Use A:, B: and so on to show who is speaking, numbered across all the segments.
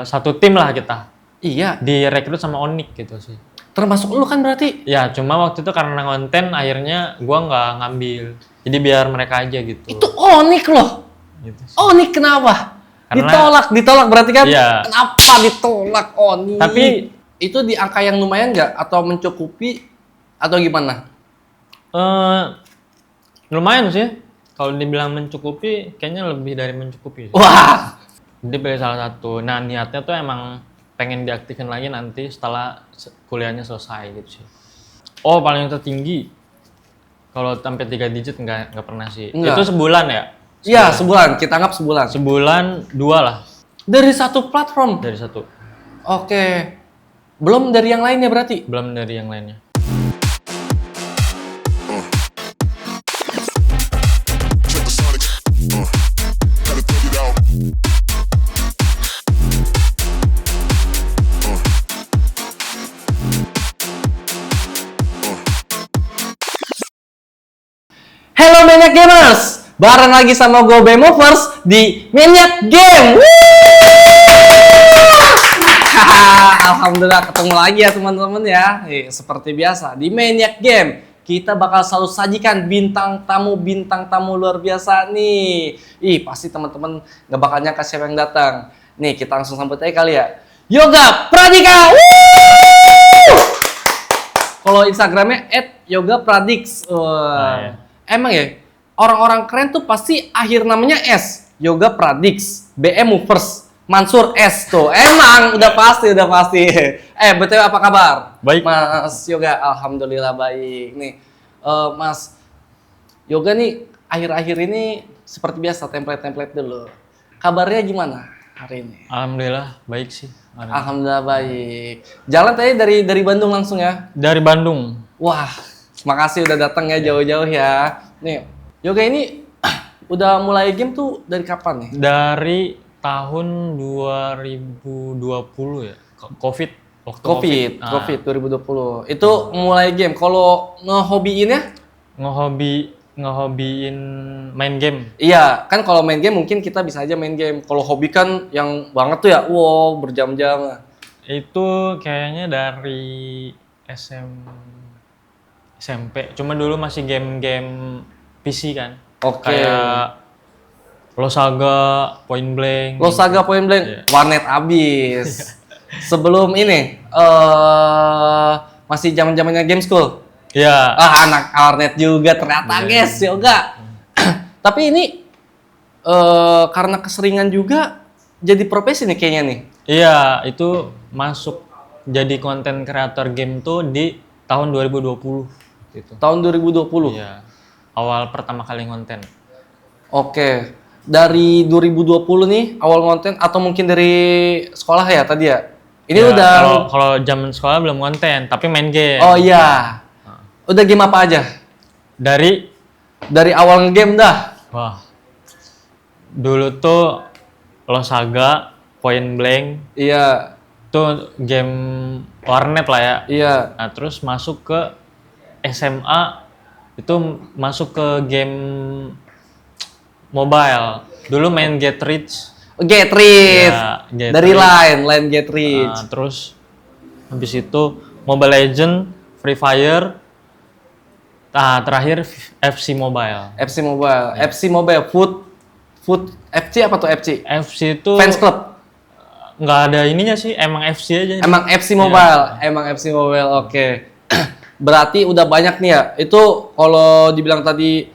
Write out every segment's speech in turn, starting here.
A: satu tim lah kita.
B: Iya.
A: Direkrut sama Onyx gitu sih.
B: Termasuk lu kan berarti?
A: Ya, cuma waktu itu karena konten akhirnya gua nggak ngambil. Jadi biar mereka aja gitu.
B: Itu Onyx loh.
A: Gitu sih.
B: Onyx kenapa?
A: Karena-
B: Ditolak berarti kan?
A: Iya.
B: Kenapa ditolak Onyx?
A: Tapi
B: itu di angka yang lumayan nggak? Atau mencukupi? Atau gimana?
A: lumayan sih. Kalau dibilang mencukupi, kayaknya lebih dari mencukupi.
B: Wah!
A: Jadi pilih salah satu. Nah, niatnya tuh emang pengen diaktifin lagi nanti setelah kuliahnya selesai gitu sih. Oh, paling tertinggi. Kalau sampai 3 digit nggak pernah sih.
B: Enggak.
A: Itu sebulan ya?
B: Iya, sebulan. Kita anggap sebulan.
A: Sebulan 2 lah
B: Dari satu platform?
A: dari satu.
B: Oke. Belum dari yang lainnya berarti?
A: Belum dari yang lainnya.
B: Hello Maniac Gamers! Bareng lagi sama gue Bemovers di Maniac Game! Alhamdulillah ketemu lagi ya teman-teman ya. Seperti biasa di Maniac Game kita bakal selalu sajikan bintang tamu luar biasa nih. Pasti teman-teman gak bakal nyangka siapa yang datang. Nih kita langsung sambut aja kali ya. Yoga Pradika! Kalau Instagramnya @yogapradix.
A: Iya.
B: Emang ya, orang-orang keren tuh pasti akhir namanya S. Yoga Pradix, BM Movers, Mansur S tuh. Emang udah pasti. BTW apa kabar?
A: Baik.
B: Mas Yoga, alhamdulillah baik. Nih, Mas Yoga nih akhir-akhir ini seperti biasa template dulu. Kabarnya gimana hari ini?
A: Alhamdulillah baik sih.
B: Alhamdulillah baik. Jalan tadi dari Bandung langsung ya?
A: Dari Bandung.
B: Wah, makasih udah datang ya jauh-jauh ya. Nih, Yoga ini udah mulai game tuh dari kapan nih?
A: Dari tahun 2020 ya. Covid. Waktu
B: Covid 2020. Itu mulai game. Kalau ngehobiinnya?
A: Ngehobiin main game.
B: Iya, kan kalau main game mungkin kita bisa aja main game. Kalau hobi kan yang banget tuh ya, wow, berjam-jam.
A: Itu kayaknya dari SMP. Cuma dulu masih game-game PC kan.
B: Oke.
A: Kayak Losaga, Point Blank.
B: Losaga Point Blank,
A: Iya.
B: warnet abis. Sebelum ini, masih zaman-zamannya Game School.
A: Ya.
B: Anak warnet juga ternyata guys, Yoga. Tapi ini karena keseringan juga jadi profesi nih kayaknya nih.
A: Iya, itu masuk jadi konten kreator game tuh di tahun 2020 gitu.
B: Tahun 2020.
A: Iya. Awal pertama kali konten.
B: Oke. Dari 2020 nih awal konten atau mungkin dari sekolah ya tadi ya? Ini
A: Ya,
B: udah
A: kalau zaman sekolah belum konten, tapi main game.
B: Oh iya. Udah game apa aja?
A: Dari
B: Awal nge-game dah.
A: wah. Dulu tuh Losaga, Point Blank,
B: Iya.
A: tuh game warnet lah ya.
B: Iya.
A: Nah, terus masuk ke SMA, itu masuk ke game mobile. Dulu main Get Rich.
B: Get Rich.
A: Ya, Get
B: Dari
A: Rich.
B: line Get Rich.
A: Nah, terus habis itu Mobile Legend, Free Fire. Nah, terakhir FC Mobile.
B: FC Mobile. FC Mobile Food FC apa tuh FC?
A: FC itu
B: Fans Club.
A: nggak ada ininya sih, emang FC aja.
B: Emang FC Mobile, emang FC Mobile, oke. Berarti udah banyak nih ya. Itu kalau dibilang tadi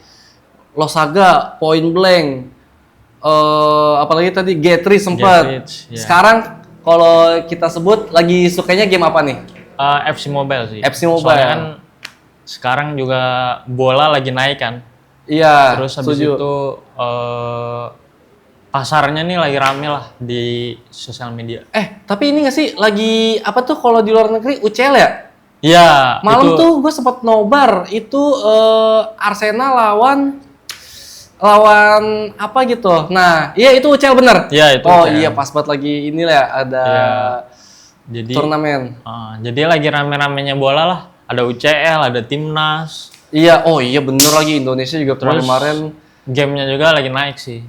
B: Losaga, Point Blank, apalagi tadi Get Rich sempet.
A: Get Rich, ya.
B: Sekarang kalau kita sebut lagi sukanya game apa nih?
A: FC Mobile sih.
B: FC Mobile.
A: Soalnya kan sekarang juga bola lagi naik kan.
B: Iya.
A: Terus habis
B: setuju.
A: itu pasarnya nih lagi rame lah di sosial media.
B: Tapi ini nggak sih lagi apa tuh kalau di luar negeri UCL ya?
A: Iya.
B: Malam
A: itu,
B: tuh gue sempat nobar itu Arsenal lawan apa gitu. Nah, iya itu UCL bener.
A: Iya itu.
B: Oh
A: UCL.
B: iya pas banget lagi inilah ya ada
A: Iya. Jadi
B: turnamen.
A: Jadi lagi rame-ramenya bola lah. Ada UCL, ada Timnas.
B: Iya, oh iya bener lagi Indonesia juga
A: Terus
B: kemarin
A: gamenya juga lagi naik sih.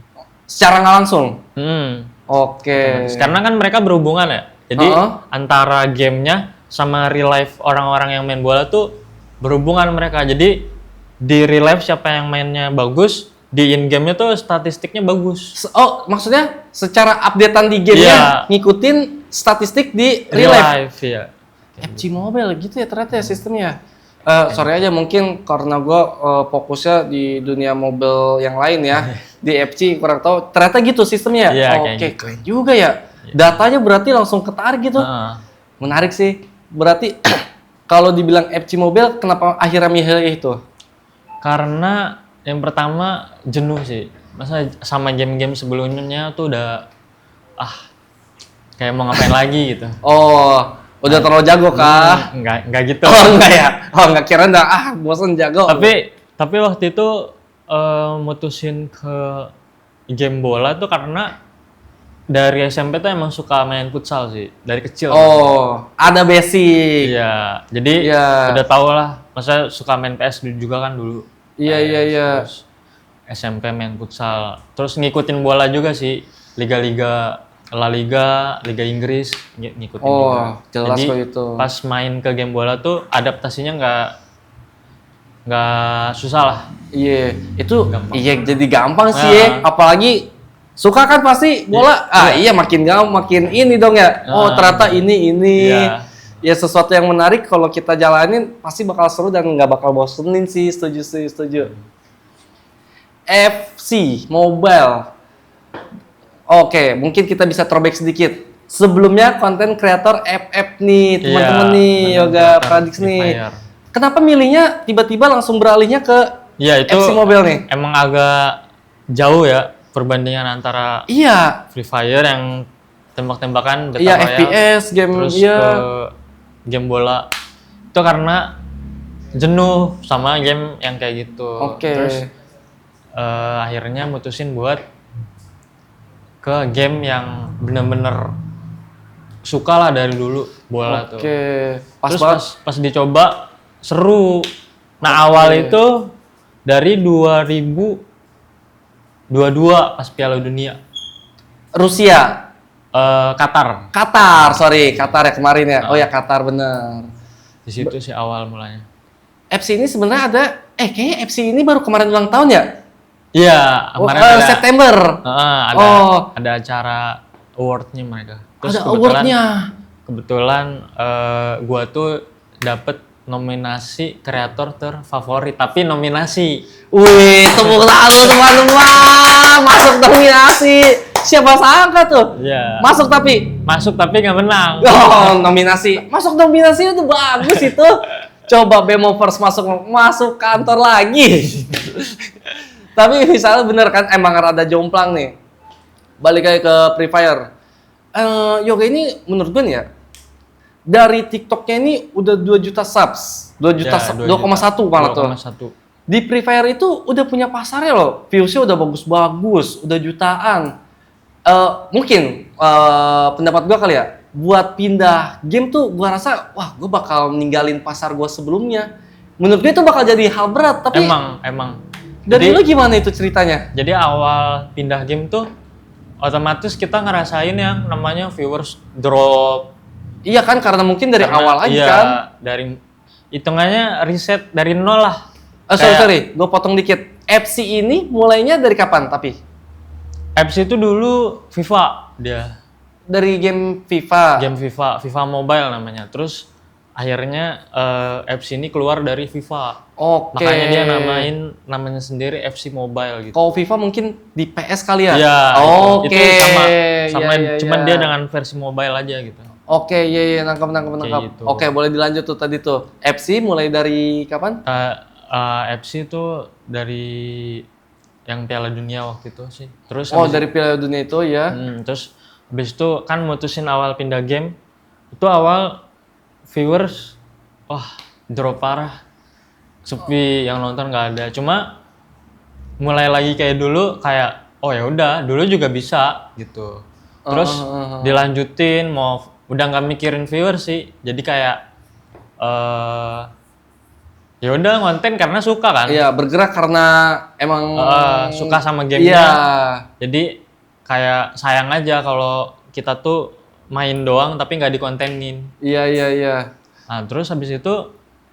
B: secara nggak langsung. Oke.
A: Karena kan mereka berhubungan ya. Jadi
B: Uh-uh.
A: antara gamenya sama real life orang-orang yang main bola tuh berhubungan mereka. Jadi di real life siapa yang mainnya bagus, di in game-nya tuh statistiknya bagus.
B: Oh, maksudnya secara updatean di gamenya ngikutin statistik di real life.
A: Ya.
B: PUBG Mobile gitu ya ternyata ya sistemnya. Sorry aja mungkin karena gue fokusnya di dunia mobile yang lain ya. Di FC kurang tahu. Ternyata gitu sistemnya.
A: Iya,
B: Oke,
A: gitu.
B: keren juga ya. Datanya berarti langsung ketarik gitu. Menarik sih. Berarti kalau dibilang FC Mobile, kenapa akhirnya milih itu?
A: Karena yang pertama jenuh sih. Masa sama game-game sebelumnya tuh udah kayak mau ngapain lagi gitu.
B: Oh, udah terlalu jago kah?
A: Enggak gitu.
B: Oh enggak ya? Oh enggak, kira udah bosan jago.
A: Tapi waktu itu mutusin ke game bola tuh karena dari SMP tuh emang suka main futsal sih dari kecil.
B: Oh, ada basic.
A: Iya, jadi udah tau lah. Masa suka main PS juga kan dulu.
B: Iya.
A: Terus SMP main futsal. Terus ngikutin bola juga sih, liga-liga La Liga, Liga Inggris ngikutin juga.
B: Oh, jelas
A: jadi,
B: kok itu.
A: Pas main ke game bola tuh adaptasinya nggak susah lah.
B: Iya, itu
A: Gampang.
B: iya jadi gampang sih ya. Apalagi suka kan pasti bola. Iya makin gampang, makin ini dong ya. Oh, ternyata ini.
A: Iya.
B: Ya sesuatu yang menarik kalau kita jalanin pasti bakal seru dan nggak bakal bosenin sih. Setuju. FC Mobile. Oke, mungkin kita bisa throwback sedikit. Sebelumnya konten kreator FF nih, teman-teman nih, Yoga Pradix nih. Kenapa milihnya tiba-tiba langsung beralihnya ke
A: itu
B: FC Mobile nih?
A: Emang agak jauh ya perbandingan antara Free Fire yang tembak-tembakan Battle Royale,
B: FPS game
A: terus ke game bola. Itu karena jenuh sama game yang kayak gitu. Terus akhirnya mutusin buat ke game yang bener-bener suka lah dari dulu bola tuh. Terus pas dicoba seru. Nah awal itu dari 2022 pas Piala Dunia.
B: Rusia.
A: Qatar.
B: Qatar ya kemarin ya. Oh ya Qatar bener.
A: Di situ sih awal mulanya.
B: FC ini sebenarnya ada, kayaknya FC ini baru kemarin ulang tahun ya?
A: Iya, kemarin
B: September.
A: Ada acara award-nya mereka.
B: Terus ada award-nya.
A: Kebetulan gua tuh dapet nominasi kreator terfavorit, tapi nominasi.
B: Wih, tepuk tangan teman-teman. Masuk nominasi. Siapa sangka tuh?
A: Iya.
B: Masuk tapi
A: nggak menang.
B: Oh, nominasi. Masuk nominasi itu bagus itu. Coba Bemovers masuk kantor lagi. Tapi misalnya bener kan emang rada jomplang nih. Balik lagi ke Free Fire. Yoga ini menurut gue nih ya, dari TikToknya ini udah 2 juta subs. 2,1 malah tuh.
A: 2,1.
B: Di Free Fire itu udah punya pasarnya loh. Views-nya udah bagus-bagus, udah jutaan. Mungkin pendapat gue kali ya, buat pindah game tuh gue rasa, wah gue bakal ninggalin pasar gue sebelumnya. Menurut gue itu bakal jadi hal berat, tapi
A: Emang.
B: Dari lu gimana itu ceritanya?
A: Jadi awal pindah game tuh otomatis kita ngerasain yang namanya viewers drop.
B: Iya kan, karena mungkin dari awal aja kan.
A: Dari hitungannya riset dari nol lah.
B: Sorry, gue potong dikit. FC ini mulainya dari kapan tapi?
A: FC itu dulu FIFA dia.
B: Dari game FIFA?
A: Game FIFA Mobile namanya. Terus akhirnya FC ini keluar dari FIFA.
B: Oke.
A: Makanya dia namanya sendiri FC Mobile gitu.
B: Kalau FIFA mungkin di PS kali ya?
A: Iya.
B: Oke.
A: Itu sama cuman dia dengan versi mobile aja gitu.
B: Oke, iya nangkap.
A: Gitu.
B: Oke, boleh dilanjut tuh tadi tuh. FC mulai dari kapan?
A: FC itu dari yang Piala Dunia waktu itu sih. Terus
B: dari Piala Dunia itu ya.
A: Terus habis itu kan mutusin awal pindah game. Itu awal viewers drop parah. Sepi, yang nonton nggak ada. Cuma mulai lagi kayak dulu, kayak ya udah, dulu juga bisa gitu. Terus dilanjutin, udah nggak mikirin viewers sih. Jadi kayak ya udah konten karena suka kan.
B: Iya, bergerak karena emang
A: suka sama gamenya.
B: Iya.
A: Jadi kayak sayang aja kalau kita tuh main doang tapi nggak dikontenin.
B: Iya.
A: Nah, terus habis itu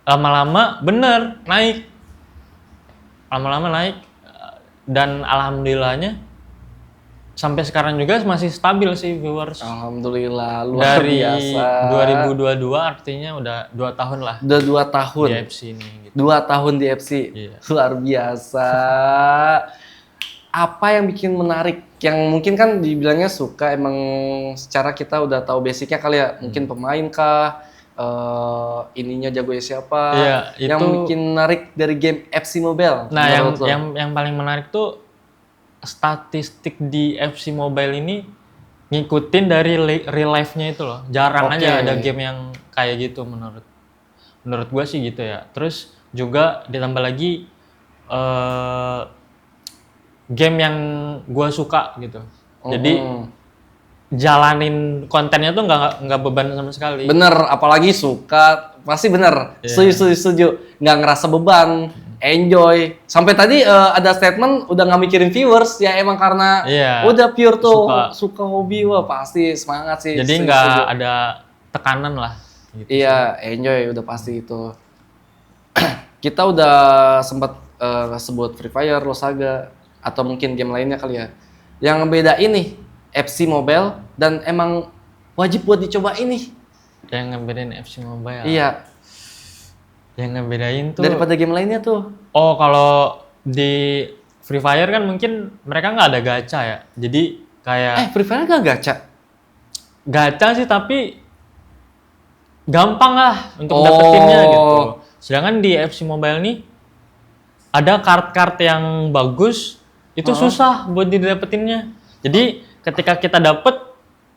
A: lama-lama bener naik. Lama-lama naik dan alhamdulillahnya sampai sekarang juga masih stabil sih viewers.
B: Alhamdulillah, luar
A: Dari
B: biasa.
A: 2022 artinya udah 2 tahun lah
B: Udah 2 tahun.
A: di FC ini gitu.
B: 2 tahun di FC.
A: Iya.
B: Luar biasa. Apa yang bikin menarik? Yang mungkin kan dibilangnya suka emang secara kita udah tahu basicnya kali ya. Mungkin pemain kah? Ininya jagonya siapa?
A: Iya,
B: Yang
A: itu-
B: bikin menarik dari game FC Mobile.
A: Nah,
B: menurut lo?
A: yang paling menarik tuh statistik di FC Mobile ini ngikutin dari real life-nya itu loh. Jarang
B: Oke.
A: aja ada game yang kayak gitu menurut gua sih gitu ya. Terus juga ditambah lagi game yang gua suka gitu. Jadi jalanin kontennya tuh nggak beban sama sekali.
B: Bener, apalagi suka, pasti bener.
A: Iya.
B: Setuju. Nggak ngerasa beban, enjoy. Sampai tadi ada statement udah nggak mikirin viewers, ya emang karena
A: Iya.
B: udah pure tuh
A: Suka.
B: hobi, wah pasti semangat sih.
A: Jadi
B: Setuju,
A: nggak
B: setuju.
A: ada tekanan lah. Gitu.
B: Iya, enjoy udah pasti itu. Kita udah sempat sebut Free Fire, Losaga, atau mungkin game lainnya kali ya. Yang beda ini FC Mobile dan emang wajib buat dicoba ini.
A: Yang ngebedain FC Mobile.
B: Iya,
A: Yang ngebedain tuh.
B: daripada game lainnya tuh.
A: Oh, kalau di Free Fire kan mungkin mereka nggak ada gacha ya. Jadi kayak
B: Free Fire gak gacha?
A: gacha sih tapi gampang lah untuk
B: Oh.
A: dapetinnya gitu. Sedangkan di FC Mobile nih ada kart-kart yang bagus itu susah buat didapetinnya. Jadi ketika kita dapet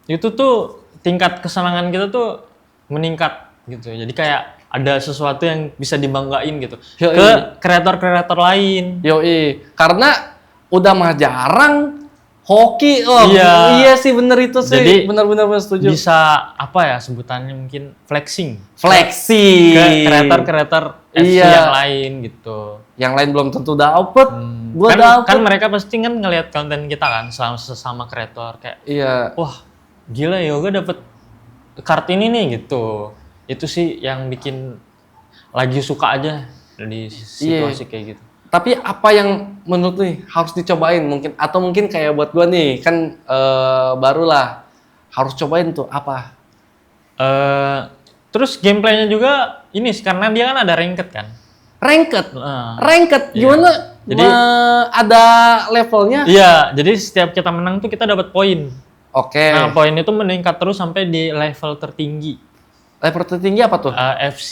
A: itu tuh tingkat kesenangan kita tuh meningkat gitu. Jadi kayak ada sesuatu yang bisa dibanggain gitu
B: Yoi.
A: ke kreator-kreator lain.
B: Yoi, karena udah mah jarang hoki. Oh,
A: Iya.
B: iya sih bener itu sih.
A: Jadi,
B: Bener setuju.
A: Bisa apa ya sebutannya mungkin flexing
B: Flexi.
A: ke kreator-kreator FC
B: Iya.
A: yang lain gitu.
B: Yang lain belum tentu dapet. Gua
A: kan,
B: dapet.
A: kan mereka pasti kan ngelihat konten kita kan sesama kreator kayak
B: Iya.
A: wah gila Yoga dapet kart ini nih gitu. Itu sih yang bikin lagi suka aja di situasi kayak gitu.
B: Tapi apa yang menurut nih harus dicobain mungkin atau mungkin kayak buat gua nih kan barulah harus cobain tuh apa?
A: Terus gameplaynya juga ini sih karena dia kan ada ranked kan.
B: Ranked.
A: Nah,
B: Ranked
A: Iya.
B: gimana?
A: Jadi-
B: Ada levelnya?
A: iya, jadi setiap kita menang tuh kita dapat poin.
B: Oke.
A: Nah, poin itu meningkat terus sampai di level tertinggi.
B: Level tertinggi apa tuh?
A: FC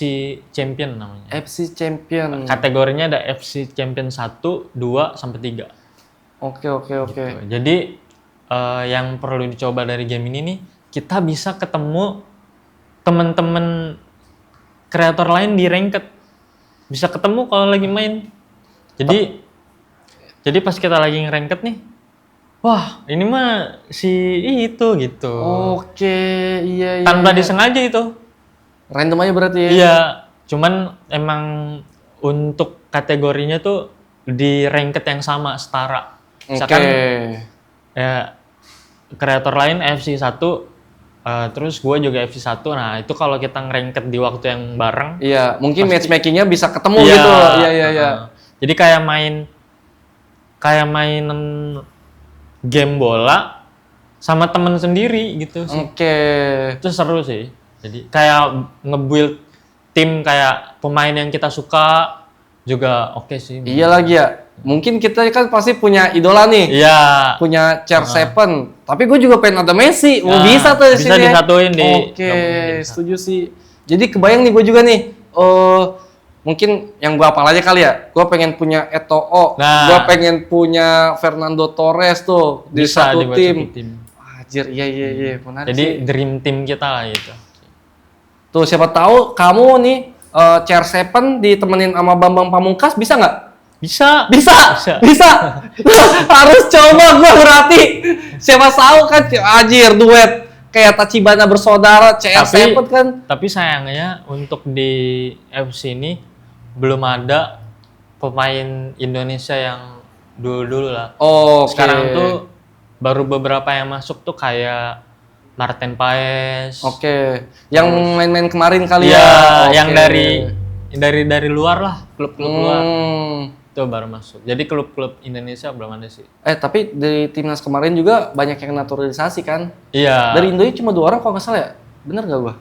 A: Champion namanya.
B: FC Champion.
A: Kategorinya ada FC Champion 1, 2, sampai 3.
B: Oke.
A: Jadi yang perlu dicoba dari game ini nih, kita bisa ketemu teman-teman kreator lain di ranked. Bisa ketemu kalau lagi main. Jadi pas kita lagi ranked nih, wah ini mah si itu gitu.
B: Oke, iya.
A: Tanpa disengaja itu.
B: Random aja berarti ya?
A: Iya, cuman emang untuk kategorinya tuh di ranked yang sama, setara.
B: Oke.
A: Misalkan ya kreator lain FC 1, terus gue juga FC 1, nah itu kalau kita nge-ranked di waktu yang bareng.
B: Iya, mungkin matchmakingnya bisa ketemu
A: Iya,
B: gitu. Iya.
A: Jadi kayak mainin game bola sama temen sendiri gitu sih.
B: Oke.
A: Itu seru sih. Jadi kayak nge-build tim kayak pemain yang kita suka juga oke sih.
B: Iya lagi ya. Mungkin kita kan pasti punya idola nih.
A: Iya.
B: Punya CR7. Tapi gue juga pengen ada Messi.
A: Nah,
B: bisa tuh di
A: bisa
B: sini.
A: disatuin di
B: Oke,
A: gabungin.
B: setuju sih. Jadi kebayang nih gue juga nih. Mungkin yang gue apal aja kali ya. Gue pengen punya Eto'o.
A: Nah.
B: Gue pengen punya Fernando Torres tuh di
A: Bisa
B: satu
A: dibuat
B: tim.
A: satu tim.
B: Anjir, iya. Menarik
A: Jadi
B: sih.
A: dream team kita lah gitu.
B: Tuh siapa tahu kamu nih CR7 ditemenin sama Bambang Pamungkas bisa nggak?
A: Bisa.
B: Bisa. Harus coba gua berarti. Siapa tahu kan anjir duet kayak Tachibana bersaudara CR7 kan.
A: Tapi sayangnya untuk di FC ini belum ada pemain Indonesia yang dulu-dulu lah.
B: Oke.
A: Sekarang tuh baru beberapa yang masuk tuh kayak Martin Paes.
B: Oke. Yang main-main kemarin kali
A: Iya,
B: ya.
A: yang
B: Oke.
A: dari luar lah, klub-klub luar.
B: Hmm.
A: Itu baru masuk. Jadi klub-klub Indonesia belum ada sih.
B: Tapi dari timnas kemarin juga banyak yang naturalisasi kan?
A: Iya.
B: Dari Indonesia cuma 2 orang kalau nggak salah ya? Bener nggak gua?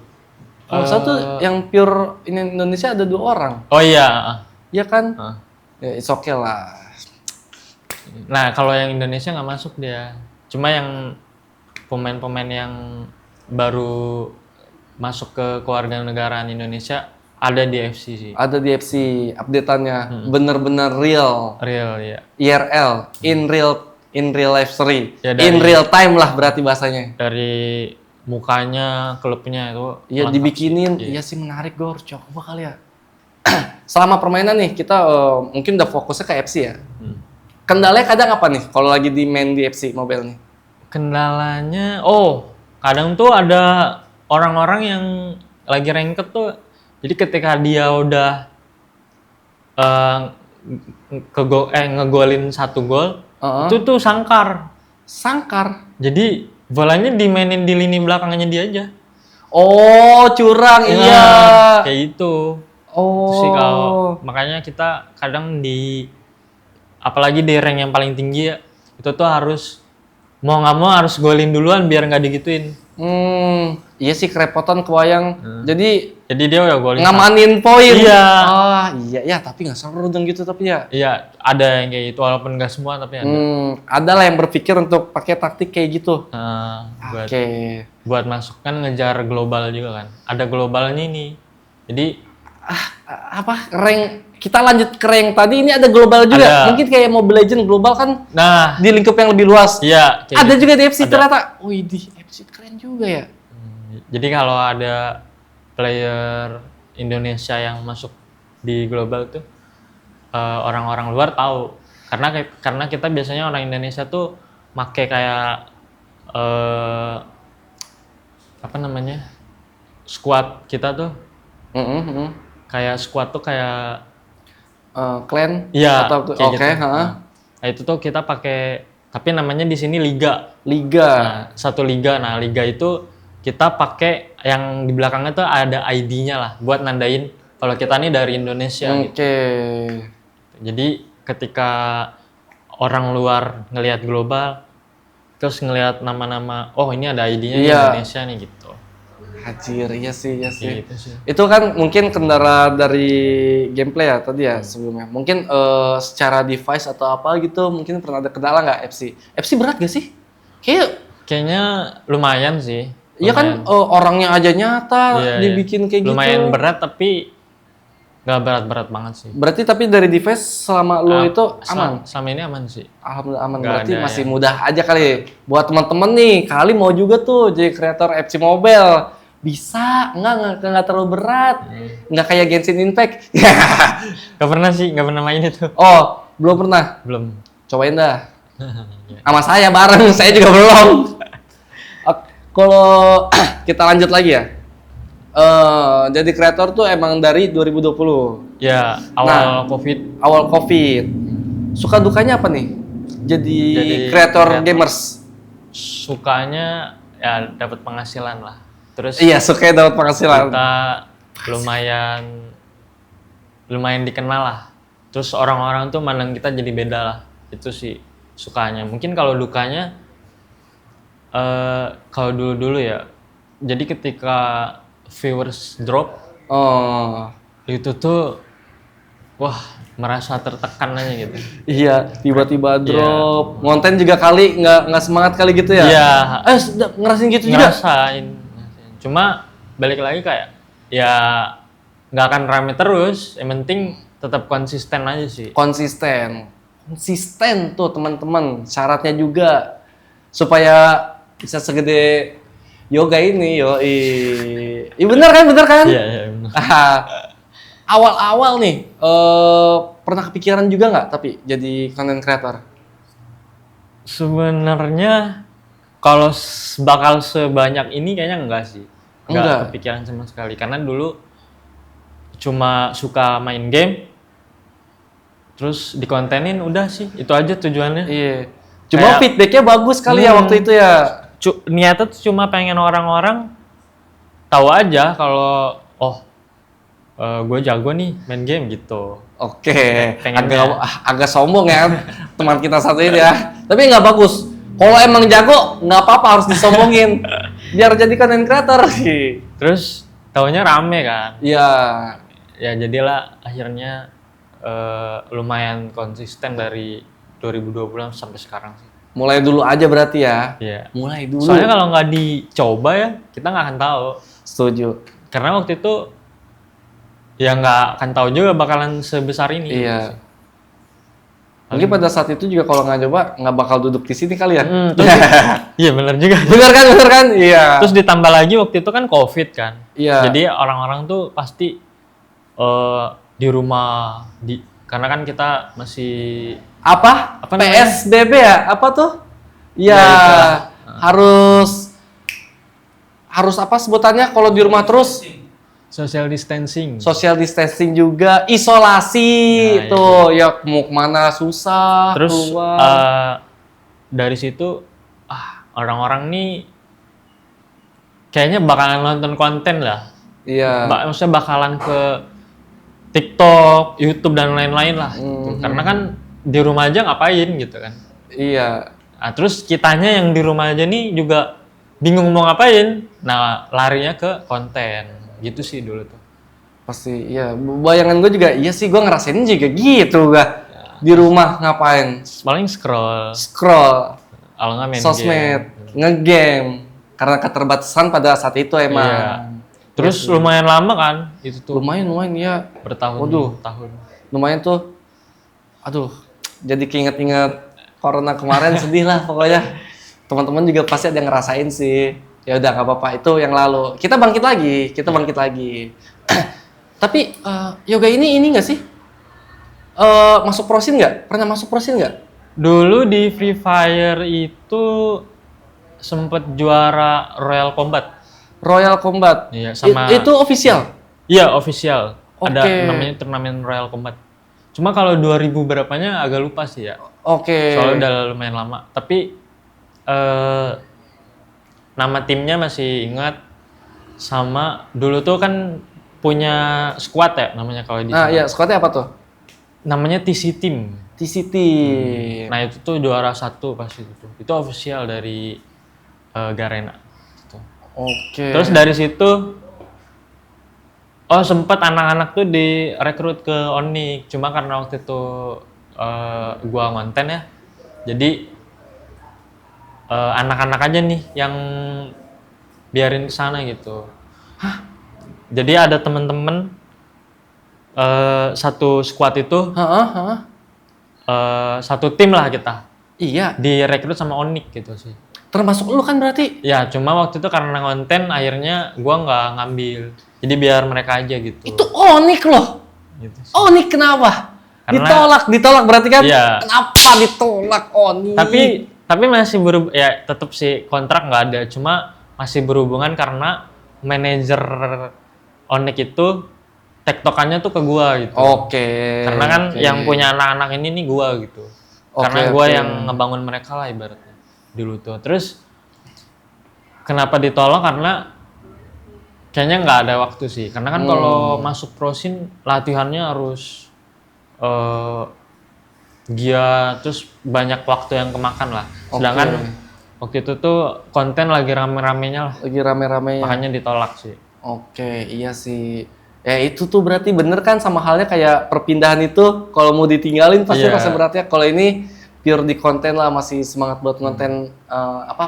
B: Kalau nggak salah tuh yang pure Indonesia ada 2 orang.
A: Oh iya.
B: Iya kan?
A: Ah.
B: Ya, it's okay lah.
A: Nah, kalau yang Indonesia nggak masuk dia. Cuma yang pemain-pemain yang baru masuk ke kewarganegaraan Indonesia ada di FC sih.
B: Ada di FC update-annya bener-bener real.
A: Real ya.
B: IRL, in real life story.
A: Ya,
B: In real time lah berarti bahasanya.
A: Dari mukanya, klubnya itu.
B: Iya
A: lengkap
B: dibikinin,
A: sih.
B: iya sih menarik, gue harus coba kali ya. Selama permainan nih kita mungkin udah fokusnya ke FC ya. Kendalanya kadang apa nih kalau lagi di main di FC mobile nih?
A: Kendalanya, kadang tuh ada orang-orang yang lagi ranked tuh. Jadi ketika dia udah ngegolin 1 gol, itu tuh sangkar.
B: Sangkar.
A: Jadi bolanya dimainin di lini belakangnya dia aja.
B: Oh, curang, iya.
A: Kayak itu.
B: Oh.
A: Itu sih kalau makanya kita kadang apalagi di rank yang paling tinggi ya, itu tuh harus mau nggak mau harus golin duluan biar nggak digituin.
B: Iya sih kerepotan kebayang. Jadi
A: dia udah golin.
B: ngamanin poin.
A: Iya.
B: Ah, iya ya, tapi nggak seru dong gitu tapi ya.
A: Iya, ada yang kayak gitu walaupun nggak semua tapi ada.
B: Ada lah yang berpikir untuk pakai taktik kayak gitu.
A: Buat
B: Oke.
A: buat masuk kan ngejar global juga kan. Ada globalnya nih. Jadi
B: Rank kita lanjut ke rank tadi ini ada global juga.
A: Ada.
B: Mungkin kayak Mobile Legends global kan
A: nah,
B: di lingkup yang lebih luas.
A: iya kayak
B: Ada
A: gitu.
B: juga di FC
A: Ada.
B: ternyata. Wih, di FC keren juga ya.
A: Jadi kalau ada player Indonesia yang masuk di global tuh orang-orang luar tahu karena kita biasanya orang Indonesia tuh make kayak apa namanya squad kita tuh kayak squad tuh kayak
B: Clan
A: iya
B: atau
A: kayak
B: oke,
A: gitu. Nah, itu tuh kita pakai tapi namanya di sini liga.
B: Liga.
A: Nah, satu liga. Nah, liga itu kita pakai yang di belakangnya tuh ada ID-nya lah buat nandain kalau kita nih dari Indonesia
B: Oke.
A: gitu. Jadi ketika orang luar ngelihat global terus ngelihat nama-nama, oh ini ada ID-nya di
B: Iya.
A: Indonesia nih gitu.
B: Hajir, iya sih.
A: Gitu sih.
B: Itu kan mungkin kendala dari gameplay ya tadi ya sebelumnya. Mungkin secara device atau apa gitu mungkin pernah ada kendala nggak FC? FC berat gak sih?
A: Kayaknya lumayan sih.
B: Iya kan orangnya aja nyata
A: Iya,
B: dibikin kayak
A: lumayan
B: gitu.
A: berat tapi nggak berat-berat banget sih.
B: Berarti tapi dari device selama lo itu aman?
A: Selama ini aman sih.
B: Alhamdulillah aman.
A: Nggak
B: Berarti
A: ada
B: masih mudah aja kali. Buat teman-teman nih, kali mau juga tuh jadi kreator FC Mobile. Bisa, nggak terlalu berat. Nggak kayak Genshin Impact.
A: Gak pernah sih, gak pernah main itu.
B: Oh, belum pernah?
A: Belum.
B: Cobain dah. Sama saya bareng, saya juga belum. Kalau kita lanjut lagi ya. Jadi kreator tuh emang dari 2020.
A: Ya, awal COVID.
B: Awal COVID. Suka dukanya apa nih? Jadi kreator gamers.
A: Sukanya ya dapat penghasilan lah. Terus
B: Iya, suka dapat penghasilan.
A: kita lumayan dikenal lah. Terus orang-orang tuh mandang kita jadi beda lah. Itu sih sukanya. Mungkin kalau dukanya kalau dulu ya. Jadi ketika viewers drop, itu tuh wah merasa tertekan aja gitu.
B: Iya, tiba-tiba drop. Konten juga kali nggak semangat kali gitu ya?
A: Iya.
B: Ngerasain gitu juga?
A: Ngerasain. Cuma balik lagi kayak ya nggak akan rame terus. Yang penting tetap konsisten aja sih.
B: Konsisten tuh teman-teman. Syaratnya juga supaya bisa segede yoga ini Iya bener kan?
A: Iya benar.
B: Awal-awal nih pernah kepikiran juga nggak tapi jadi content creator?
A: Sebenarnya kalau bakal sebanyak ini kayaknya enggak sih. Enggak kepikiran sama sekali karena dulu cuma suka main game terus dikontenin udah sih itu aja tujuannya.
B: Iya. Cuma
A: Kayak-
B: feedbacknya bagus kali ya waktu itu ya.
A: Niatnya tuh cuma pengen orang-orang tahu aja kalau gue jago nih main game gitu.
B: Oke,
A: Pengennya.
B: agak sombong ya teman kita satu ini ya. Tapi nggak bagus. Kalau emang jago, nggak apa-apa harus disombongin. Biar jadi content creator.
A: Terus taunya rame kan.
B: Iya.
A: Ya jadilah akhirnya lumayan konsisten dari 2020 sampai sekarang sih.
B: Mulai dulu aja berarti ya.
A: Iya.
B: Mulai dulu.
A: Soalnya kalau nggak dicoba ya kita nggak akan tahu.
B: Setuju.
A: Karena waktu itu ya nggak akan tahu juga bakalan sebesar ini.
B: Iya. Mungkin pada saat itu juga kalau nggak coba nggak bakal duduk di sini kali ya.
A: Iya benar juga.
B: Bener kan? Iya.
A: Terus ditambah lagi waktu itu kan COVID kan.
B: Iya.
A: Jadi orang-orang tuh pasti di rumah karena kan kita masih
B: Apa
A: namanya?
B: PSBB ya? Apa tuh? Iya.
A: Ya, itulah.
B: Harus apa sebutannya kalau di rumah terus?
A: social distancing.
B: Social distancing juga, isolasi
A: Nah,
B: tuh ya mau kemana susah
A: Terus
B: keluar.
A: dari situ orang-orang nih kayaknya bakalan nonton konten lah.
B: Iya.
A: Maksudnya bakalan ke TikTok, YouTube dan lain-lain lah. Gitu. Karena kan di rumah aja ngapain gitu kan.
B: Iya.
A: Nah, terus kitanya yang di rumah aja nih juga bingung mau ngapain. Nah, larinya ke konten. Gitu sih dulu tuh.
B: Pasti iya. Bayangan gue juga iya sih gue ngerasain juga gitu gak. Di rumah ngapain?
A: Paling scroll, kalau nggak main
B: Sosmed,
A: game.
B: ngegame. Karena keterbatasan pada saat itu emang.
A: Iya. Terus lumayan lama kan itu tuh.
B: Lumayan ya.
A: Bertahun-tahun.
B: Lumayan tuh. Aduh, jadi keinget-inget corona kemarin sedih lah pokoknya. Teman-teman juga pasti ada yang ngerasain sih. Ya udah nggak apa-apa, itu yang lalu. Kita bangkit lagi. Tapi yoga ini nggak sih? Masuk prosin nggak? Pernah masuk prosin nggak?
A: Dulu di Free Fire itu sempet juara Royal Combat.
B: Royal Combat.
A: Iya, sama
B: Itu official.
A: Iya, official. Ada
B: Oke.
A: namanya turnamen Royal Combat. Cuma kalau 2000 berapanya agak lupa sih ya.
B: Oke.
A: Soalnya udah lumayan lama. Tapi nama timnya masih ingat. Sama dulu tuh kan punya squad ya namanya kalau di
B: Nah,
A: sana.
B: iya, squadnya apa tuh?
A: Namanya TC Team.
B: TCT.
A: Nah itu tuh juara 1 pas itu tuh. Itu official dari Garena. Gitu.
B: Oke.
A: Terus dari situ, sempet anak-anak tuh direkrut ke Onyx. Cuma karena waktu itu gua ngonten ya, jadi anak-anak aja nih yang biarin kesana gitu.
B: Hah?
A: Jadi ada temen-temen satu squad itu,
B: Hah?
A: satu tim lah kita.
B: Iya.
A: Direkrut sama Onyx gitu sih.
B: Termasuk lu kan berarti?
A: Ya, cuma waktu itu karena konten akhirnya gua nggak ngambil. Jadi biar mereka aja gitu.
B: Itu Onyx loh.
A: Gitu sih.
B: Onyx kenapa?
A: Karena-
B: Ditolak berarti kan?
A: Iya.
B: Kenapa ditolak Onyx?
A: Tapi masih ya tetap sih kontrak nggak ada. Cuma masih berhubungan karena manajer Onyx itu tektokannya tuh ke gua gitu.
B: Oke.
A: Karena kan
B: oke.
A: yang punya anak-anak ini nih gua gitu.
B: Oke,
A: Karena gua
B: oke.
A: yang ngebangun mereka lah ibaratnya dulu tuh. Terus kenapa ditolak? Karena kayaknya nggak ada waktu sih. Karena kan kalau masuk prosin latihannya harus giat, terus banyak waktu yang kemakan lah. Sedangkan waktu itu tuh konten lagi rame-ramenya lah.
B: Lagi rame-rame.
A: Makanya ditolak sih.
B: Oke, iya sih. Ya itu tuh berarti bener kan sama halnya kayak perpindahan itu kalau mau ditinggalin pasti
A: Iya.
B: rasa beratnya. Kalau ini pure di konten lah, masih semangat buat konten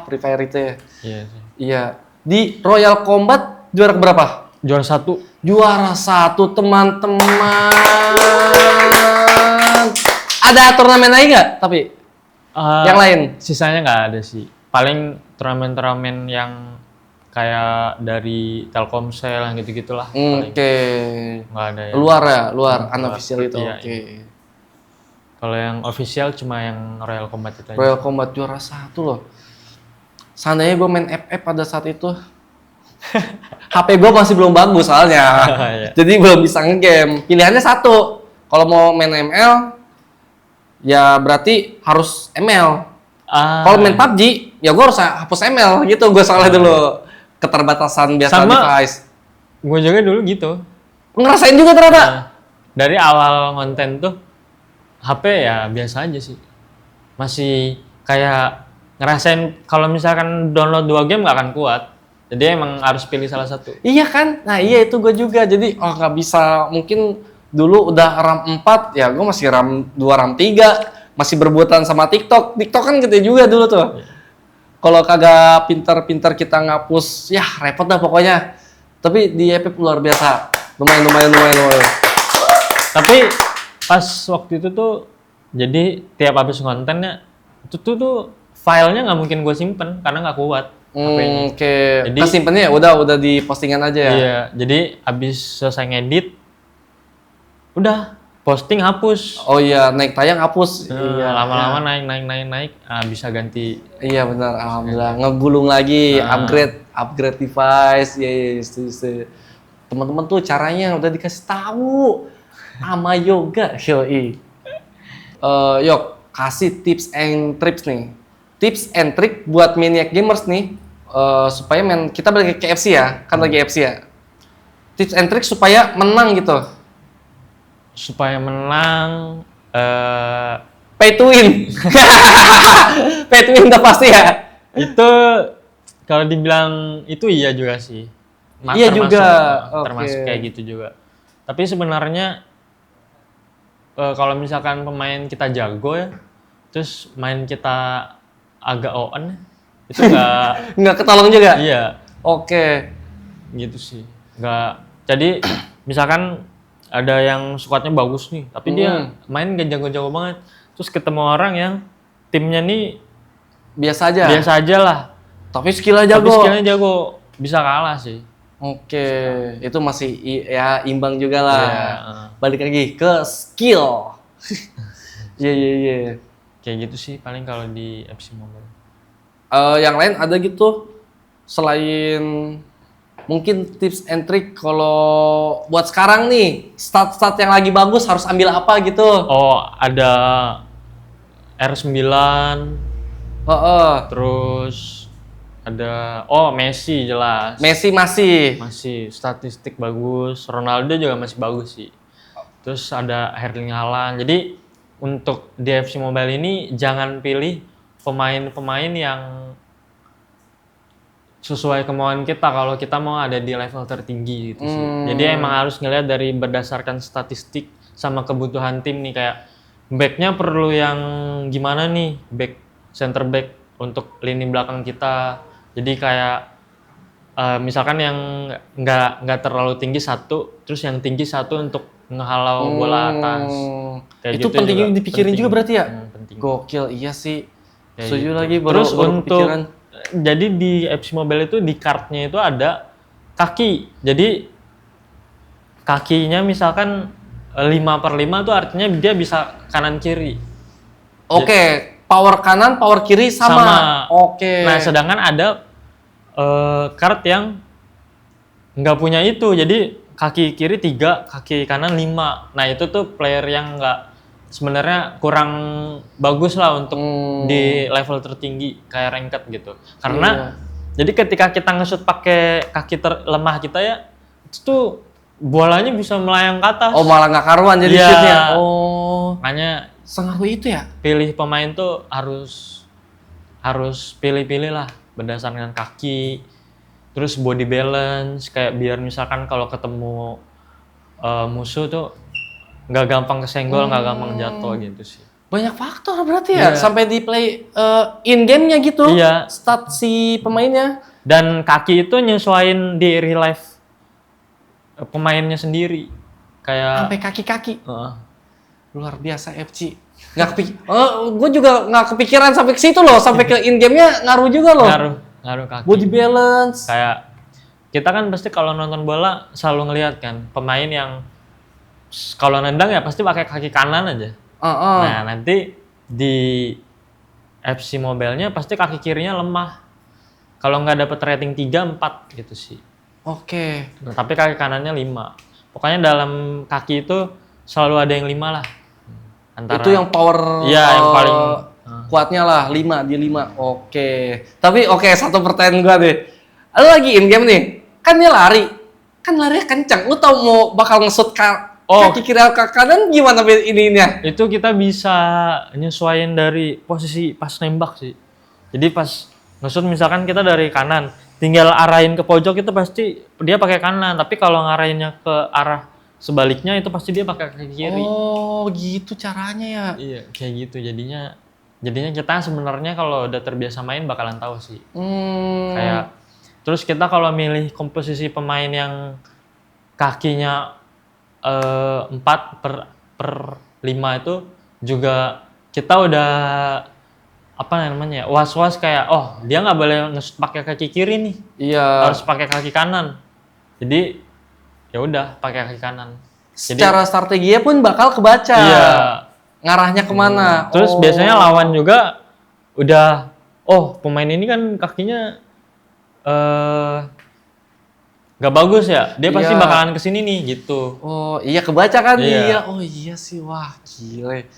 B: Free Fire itu ya.
A: Iya sih.
B: Iya. Di Royal Combat juara berapa?
A: Juara 1.
B: Juara 1 teman-teman. Ada turnamen lagi nggak? Tapi yang lain?
A: Sisanya nggak ada sih. Paling turnamen-turnamen yang kayak dari Telkomsel yang gitu-gitulah. Paling.
B: Oke.
A: Nggak ada ya.
B: Luar unofficial itu.
A: Iya,
B: Oke.
A: Kalau yang official cuma yang Royal Combat itu aja.
B: Royal Combat juara 1 loh. Seandainya gue main FF pada saat itu. HP gue masih belum bagus soalnya.
A: Iya.
B: Jadi belum bisa ngegame. Pilihannya satu. Kalau mau main ML, ya berarti harus ML. Kalau main PUBG, ya gue harus hapus ML gitu. Gue soalnya dulu keterbatasan biasa
A: Sama-
B: device.
A: Gue juga dulu gitu.
B: Ngerasain juga ternyata.
A: Nah, dari awal konten tuh HP ya biasa aja sih. Masih kayak ngerasain kalau misalkan download 2 game nggak akan kuat. Jadi emang harus pilih salah satu.
B: Iya kan? Nah iya itu gue juga. Jadi nggak bisa, mungkin dulu udah RAM 4, ya gue masih RAM 2, RAM 3. Masih berbuatan sama TikTok. TikTok kan gede juga dulu tuh. Kalau kagak pinter-pinter kita ngapus, ya repot dah pokoknya. Tapi di Epic luar biasa. Lumayan.
A: Tapi pas waktu itu tuh jadi tiap habis kontennya itu tuh filenya nggak mungkin gue simpen karena nggak kuat HP-nya.
B: Oke.
A: Jadi-
B: Kesimpannya ya udah di postingan aja ya.
A: Iya, jadi habis selesai ngedit udah posting hapus.
B: Oh iya, naik tayang hapus. Iya.
A: Lama-lama naik, bisa ganti.
B: Iya benar, alhamdulillah. Ngegulung lagi, upgrade device. Iya, setuju. Teman-teman tuh caranya udah dikasih tahu sama Yoga. Yoi. Yok, kasih tips and tricks nih. Tips and trick buat maniac gamers nih, supaya kita balik ke KFC ya, kan lagi FC ya. Tips and trick supaya menang gitu.
A: Supaya menang
B: Pay to win. Pay to win udah pasti ya.
A: itu kalau dibilang itu iya juga sih.
B: Iya juga.
A: Termasuk
B: Oke.
A: kayak gitu juga. Tapi sebenarnya kalau misalkan pemain kita jago ya, terus main kita agak on itu nggak
B: Nggak ketolong juga.
A: iya
B: Oke.
A: gitu sih. Nggak. Jadi misalkan ada yang squadnya bagus nih, tapi dia main gak jago-jago banget. Terus ketemu orang yang timnya nih
B: Biasa aja.
A: biasa aja lah.
B: Tapi skillnya
A: Tapi
B: jago.
A: skillnya jago, bisa kalah sih.
B: Oke, itu masih ya imbang juga lah.
A: Iya,
B: Balik lagi ke skill. Iya.
A: kayak gitu sih paling kalau di FC Mobile.
B: Yang lain ada gitu selain mungkin tips and trick kalau buat sekarang nih stat yang lagi bagus harus ambil apa gitu?
A: Oh, ada R9, terus ada Messi jelas.
B: Messi masih.
A: Masih statistik bagus, Ronaldo juga masih bagus sih. Terus ada Erling Haaland. Jadi untuk di FC Mobile ini jangan pilih pemain-pemain yang sesuai kemauan kita kalau kita mau ada di level tertinggi gitu sih. Jadi emang harus ngelihat dari berdasarkan statistik sama kebutuhan tim nih, kayak backnya perlu yang gimana nih, center back untuk lini belakang kita. Jadi kayak misalkan yang nggak terlalu tinggi satu, terus yang tinggi satu untuk ngehalau bola atas. Kayak
B: Itu
A: gitu
B: penting
A: juga
B: dipikirin
A: penting.
B: juga berarti ya?
A: Penting.
B: Gokil, iya sih.
A: Kayak
B: Setuju
A: gitu.
B: lagi baru
A: Terus
B: baru
A: untuk
B: kepikiran.
A: jadi di FC Mobile itu di kartnya itu ada kaki. Jadi kakinya misalkan 5/5 tuh artinya dia bisa kanan kiri.
B: Oke, power kanan, power kiri sama. Oke.
A: Nah, sedangkan ada kart yang nggak punya itu. Jadi kaki kiri 3, kaki kanan 5. Nah, itu tuh player yang nggak sebenarnya kurang bagus lah untuk di level tertinggi kayak ranked gitu. Karena jadi ketika kita nge-shoot pakai kaki lemah kita ya, itu tuh bolanya bisa melayang ke atas.
B: Oh, malah nggak karuan jadi
A: Iya.
B: shootnya. Oh,
A: Makanya
B: sengaruh itu ya?
A: pilih pemain tuh harus pilih-pilih lah berdasarkan kaki, terus body balance, kayak biar misalkan kalau ketemu musuh tuh nggak gampang kesenggol, nggak gampang jatuh gitu sih.
B: Banyak faktor berarti ya,
A: Iya.
B: sampai di play in game-nya gitu.
A: Iya.
B: Stat si pemainnya.
A: Dan kaki itu nyesuaiin di real life pemainnya sendiri. Kayak
B: Sampai kaki-kaki.
A: Heeh.
B: Luar biasa FC. Nggak gue juga nggak kepikiran sampai ke situ loh, sampai ke in game-nya ngaruh juga loh.
A: ngaruh kaki.
B: Body balance.
A: Kayak kita kan pasti kalau nonton bola selalu ngelihat kan pemain yang kalau nendang ya pasti pakai kaki kanan aja. Nah, nanti di FC Mobile-nya pasti kaki kirinya lemah. Kalau nggak dapet rating 3, 4 gitu sih.
B: Oke.
A: Nah, tapi kaki kanannya 5. Pokoknya dalam kaki itu selalu ada yang 5 lah. Antara
B: Itu yang power.
A: Iya, yang paling
B: Kuatnya lah 5 di 5. Oke. Tapi oke, satu pertanyaan gua deh. Lu lagi in game nih. Kan dia lari. Kan larinya kencang. Lu tau mau bakal nge-shoot kaki kiri atau kaki kanan gimana ininya?
A: Itu kita bisa nyesuaiin dari posisi pas nembak sih. Jadi pas nge-shoot misalkan kita dari kanan, tinggal arahin ke pojok itu pasti dia pakai kanan. Tapi kalau ngarahinnya ke arah sebaliknya itu pasti dia pakai kaki kiri.
B: Oh, gitu caranya ya.
A: Iya, kayak gitu. Jadinya kita sebenarnya kalau udah terbiasa main bakalan tahu sih. Kayak terus kita kalau milih komposisi pemain yang kakinya 4 per 5 itu juga kita udah apa namanya was-was kayak dia nggak boleh pakai kaki kiri nih.
B: Iya.
A: Harus pakai kaki kanan. Jadi ya udah pakai kaki kanan.
B: Secara strateginya pun bakal kebaca.
A: Iya.
B: Ngarahnya kemana?
A: Terus biasanya lawan juga udah pemain ini kan kakinya nggak bagus ya, dia pasti bakalan kesini nih gitu.
B: Oh iya, kebaca kan?
A: Iya.
B: Iya. Oh iya sih, wah gile.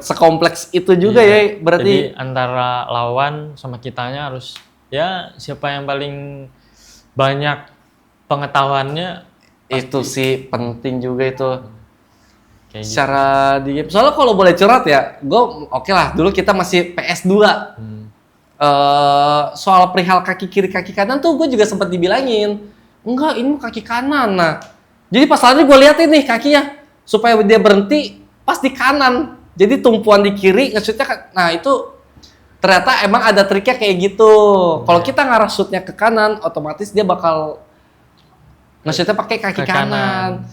B: Sekompleks itu juga ya berarti.
A: Jadi antara lawan sama kitanya harus ya siapa yang paling banyak pengetahuannya
B: Itu sih penting juga itu.
A: kayak gitu.
B: Secara di game. Soalnya kalau boleh curhat ya, gue oke lah. Dulu kita masih PS2. Soal perihal kaki kiri kaki kanan tuh gue juga sempat dibilangin, enggak ini kaki kanan. Nah, jadi pas lari gue liatin nih kakinya supaya dia berhenti pas di kanan. Jadi tumpuan di kiri nge-shootnya nah itu ternyata emang ada triknya kayak gitu. Kalau kita ngarah shootnya ke kanan, otomatis dia bakal nge-shootnya pakai kaki kanan.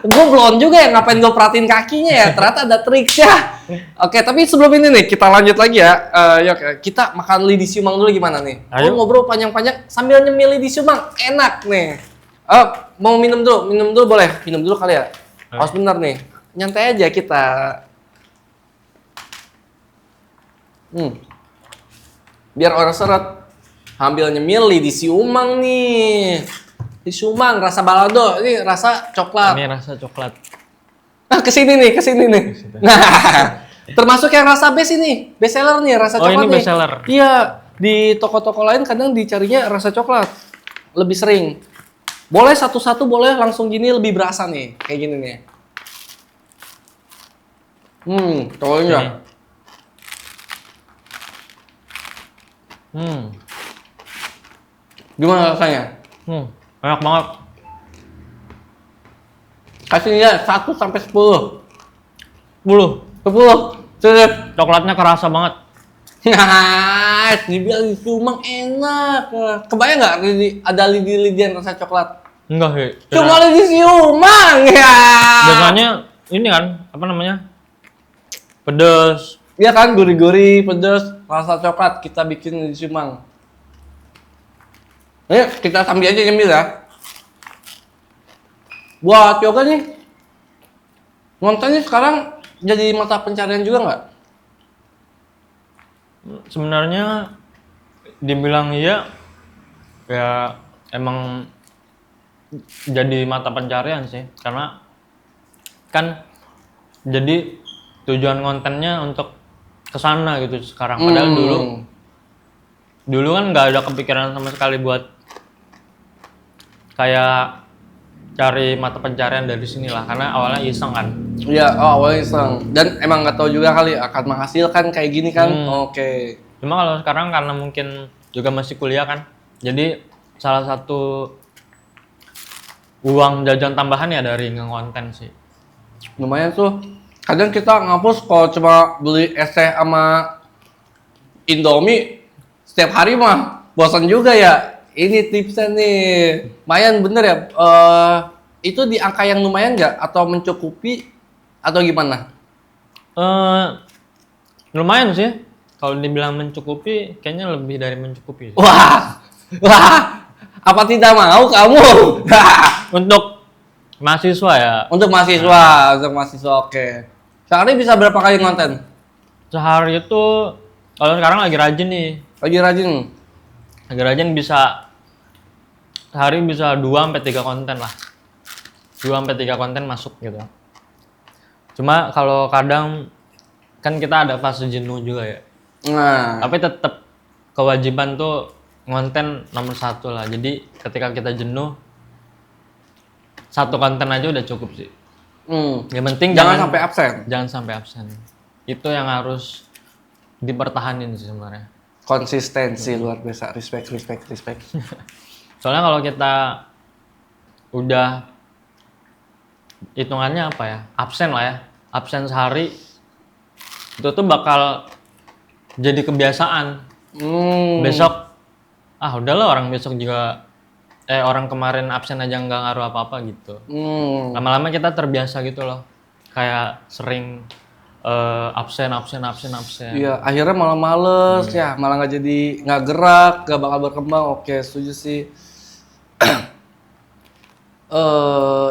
B: Gue belum juga ya, ngapain gue perhatiin kakinya ya, ternyata ada triknya. Oke, tapi sebelum ini nih kita lanjut lagi ya. Yuk, kita makan lidi siumang dulu gimana nih?
A: Ayo.
B: Ngobrol panjang-panjang sambil nyemil lidi siumang, enak nih. Mau minum dulu boleh? Minum dulu kali ya? Harus bener nih, nyantai aja kita. Biar orang seret, sambil nyemil lidi siumang nih. Lidi siumang rasa balado, ini rasa coklat.
A: Ini rasa coklat.
B: Nah, kesini nih. Nah, termasuk yang rasa best ini, best seller nih, rasa coklat
A: ini
B: nih.
A: best seller.
B: Iya, di toko-toko lain kadang dicarinya rasa coklat, lebih sering. Boleh satu-satu, boleh langsung gini lebih berasa nih, kayak gini nih. Cobain. Gimana rasanya?
A: Enak banget.
B: Kasih lihat 1 sampai 10.
A: 10.
B: 10. Terus.
A: Coklatnya kerasa banget.
B: Nah, dibilang siumang enak. Kebayang nggak ada lidi-lidian rasa coklat?
A: Enggak sih.
B: Cuma lidi siumang ya.
A: Biasanya ini kan apa namanya? Pedes.
B: Iya kan, gurih-gurih, pedas, rasa coklat kita bikin lidi siumang. Ayo kita sambil aja nyemil ya. Buat yoga nih, ngontennya sekarang jadi mata pencarian juga nggak?
A: Sebenarnya dibilang iya, ya emang jadi mata pencarian sih, karena kan jadi tujuan kontennya untuk kesana gitu sekarang. Padahal dulu kan nggak ada kepikiran sama sekali buat kayak cari mata pencarian dari sinilah, karena awalnya iseng kan.
B: Iya, awalnya iseng. Dan emang nggak tahu juga kali akan menghasilkan kayak gini kan. Oke.
A: Cuma kalau sekarang karena mungkin juga masih kuliah kan, jadi salah satu uang jajan tambahan ya dari nge-konten sih.
B: Lumayan tuh. Kadang kita ngapus kalau cuma beli es teh sama Indomie setiap hari mah bosan juga ya. Ini tipsnya nih, lumayan bener ya. Itu di angka yang lumayan nggak? Atau mencukupi? Atau gimana?
A: Lumayan sih. Kalau dibilang mencukupi, kayaknya lebih dari mencukupi.
B: Wah, apa tidak mau kamu?
A: Untuk mahasiswa ya.
B: Untuk mahasiswa, oke. Sehari bisa berapa kali konten?
A: Sehari itu, kalau sekarang lagi rajin nih.
B: Lagi rajin
A: Bisa sehari bisa 2-3 konten lah. 2-3 konten masuk gitu. Cuma kalau kadang kan kita ada fase jenuh juga ya.
B: Nah,
A: Tapi tetap kewajiban tuh konten nomor satu lah. Jadi ketika kita jenuh, satu konten aja udah cukup sih. Yang penting
B: jangan sampai absen.
A: Jangan sampai absen. Itu yang harus dipertahanin sih sebenarnya.
B: Konsistensi luar biasa. Respect.
A: Soalnya kalau kita udah hitungannya apa ya, absen lah ya, absen sehari, itu tuh bakal jadi kebiasaan. Besok, udahlah orang besok juga, orang kemarin absen aja nggak ngaruh apa-apa gitu. Lama-lama kita terbiasa gitu loh, kayak sering absen.
B: Iya, akhirnya malah males ya, malah nggak gerak, nggak bakal berkembang. Oke, setuju sih.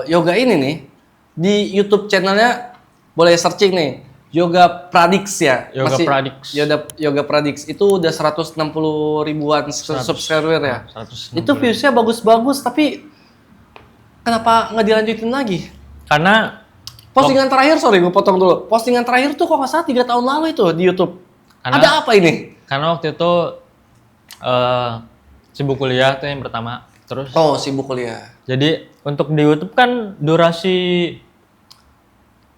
B: Yoga ini nih di YouTube channelnya boleh searching nih, Yoga Pradix ya. Yoga Pradix itu udah 160 ribuan subscriber ya.
A: 160.
B: Itu viewsnya bagus-bagus, tapi kenapa nggak dilanjutin lagi?
A: Karena
B: Postingan terakhir, sorry gue potong dulu. Postingan terakhir tuh kok nggak salah 3 tahun lalu itu di YouTube. Ada apa ini?
A: Karena waktu itu sibuk kuliah tuh yang pertama. Terus
B: Oh, sibuk kuliah.
A: jadi untuk di YouTube kan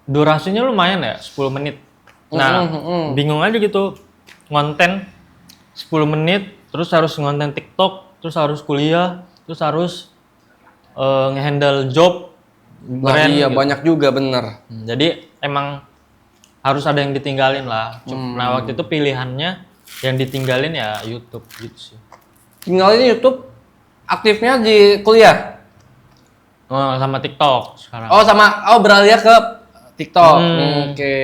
A: durasinya lumayan ya, 10 menit. Nah, bingung aja gitu. Ngonten 10 menit, terus harus ngonten TikTok, terus harus kuliah, terus harus ngehandle job, brand.
B: Iya,
A: gitu.
B: banyak juga bener.
A: Jadi emang harus ada yang ditinggalin lah. Nah, waktu itu pilihannya yang ditinggalin ya YouTube gitu sih.
B: Tinggalin YouTube, aktifnya di kuliah.
A: Oh, sama TikTok sekarang.
B: Beralih ke TikTok. Oke.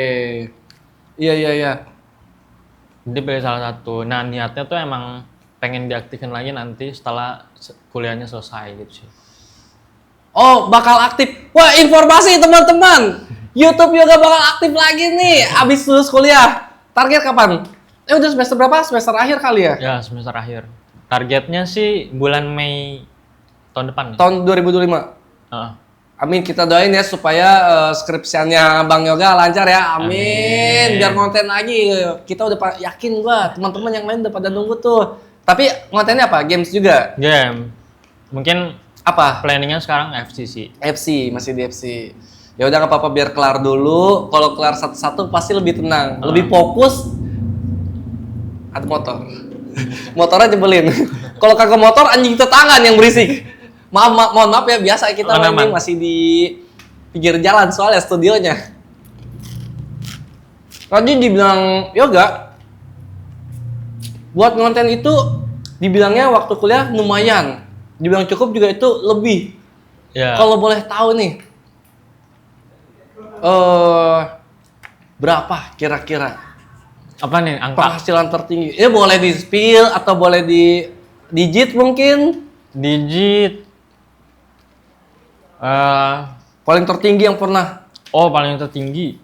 B: Iya.
A: Jadi pilih salah satu. Nah, niatnya tuh emang pengen diaktifin lagi nanti setelah kuliahnya selesai gitu sih.
B: Oh, bakal aktif. Wah, informasi teman-teman. YouTube Yoga bakal aktif lagi nih abis lulus kuliah. Target kapan? Udah semester berapa? Semester akhir kali ya?
A: Ya, semester akhir. Targetnya sih bulan Mei tahun depan.
B: Tahun 2025. Amin, kita doain ya supaya skripsiannya Bang Yoga lancar ya. Amin. Biar konten lagi. Kita udah yakin gua, teman-teman yang lain udah pada nunggu tuh. Tapi kontennya apa? Games juga?
A: Game. Mungkin
B: Apa?
A: planningnya sekarang FC sih.
B: FC, masih di FC. Ya udah nggak apa-apa, biar kelar dulu. Kalau kelar satu-satu pasti lebih tenang, lebih fokus. Ada motor. Motornya jebelin. Kalau kagak motor, anjing tetanggaan yang berisik. Mohon maaf ya, biasa kita ini masih di pinggir jalan soalnya studionya. Tadi dibilang Yoga, buat konten itu dibilangnya waktu kuliah lumayan. Dibilang cukup juga itu lebih.
A: Ya.
B: Kalau boleh tahu nih, berapa kira-kira
A: Apa nih angka?
B: penghasilan tertinggi? Ya boleh di spill atau boleh di digit mungkin.
A: Digit.
B: Paling tertinggi yang pernah.
A: Paling tertinggi.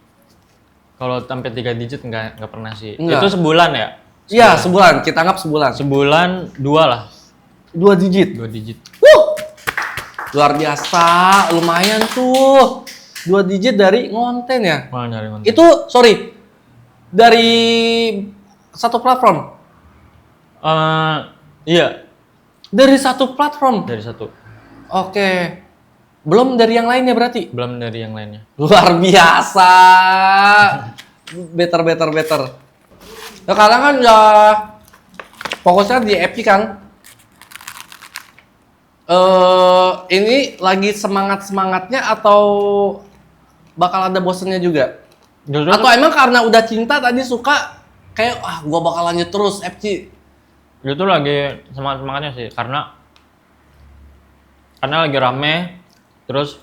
A: Kalau sampai 3 digit nggak pernah sih.
B: Enggak.
A: Itu sebulan ya?
B: Iya, sebulan. Kita anggap sebulan.
A: Sebulan 2 lah.
B: 2 digit.
A: 2 digit.
B: Luar biasa, lumayan tuh. 2 digit dari ngonten ya.
A: Wah, nyari konten.
B: Itu, sorry, dari satu platform.
A: Iya,
B: Dari satu platform.
A: dari satu.
B: Oke. Belum dari yang lainnya berarti?
A: Belum dari yang lainnya.
B: Luar biasa. Better. Nah, karena kan ya fokusnya di FP kan. Ini lagi semangatnya atau bakal ada bosennya juga?
A: Justru
B: Atau emang karena udah cinta tadi suka kayak gua bakal lanjut terus FC.
A: itu lagi semangatnya sih, karena lagi rame, terus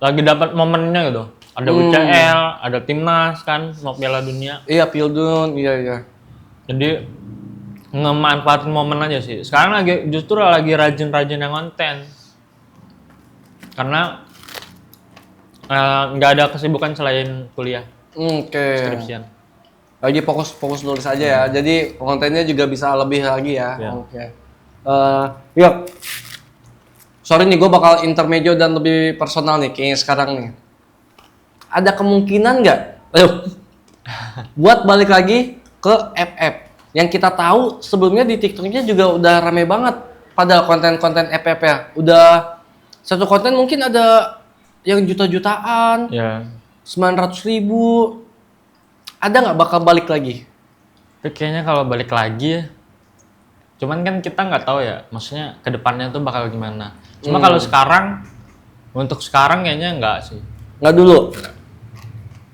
A: lagi dapat momennya gitu. Ada UCL, ada timnas kan, mau Piala Dunia.
B: Iya, Pildun, iya.
A: Jadi ngemanfaatin momen aja sih. Sekarang justru lagi rajin-rajin yang konten. Karena nggak ada kesibukan selain kuliah,
B: Oke.
A: skripsian.
B: Lagi fokus nulis aja ya. Jadi kontennya juga bisa lebih lagi ya.
A: Iya.
B: Oke. Yuk. Sorry nih, gue bakal intermezzo dan lebih personal nih kayaknya sekarang nih. Ada kemungkinan nggak Ayo. Buat balik lagi ke FF. Yang kita tahu sebelumnya di TikToknya juga udah rame banget pada konten-konten FF ya. Udah satu konten mungkin ada yang juta-jutaan,
A: Ya.
B: 900.000. Ada nggak bakal balik lagi?
A: Tapi kayaknya kalau balik lagi ya, cuman kan kita nggak tahu ya, maksudnya kedepannya tuh bakal gimana. Cuma kalau sekarang, untuk sekarang kayaknya nggak sih.
B: Nggak dulu?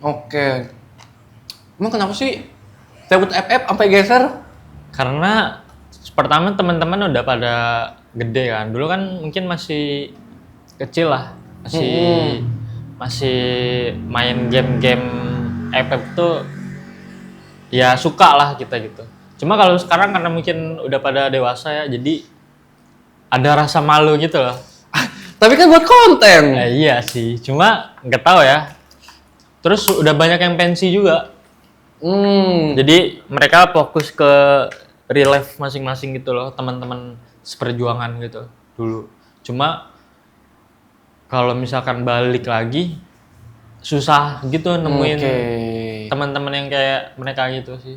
B: Oke. Emang kenapa sih Tebut FF sampai geser?
A: Karena pertama teman-teman udah pada gede kan. Dulu kan mungkin masih kecil lah, masih main game-game FF tuh ya suka lah kita gitu. Cuma kalau sekarang karena mungkin udah pada dewasa ya, jadi ada rasa malu gitu loh.
B: Tapi kan buat konten.
A: Iya sih, cuma nggak tahu ya. Terus udah banyak yang pensi juga. Jadi mereka fokus ke real life masing-masing gitu loh, teman-teman seperjuangan gitu dulu. Cuma kalau misalkan balik lagi susah gitu nemuin teman-teman yang kayak mereka gitu sih.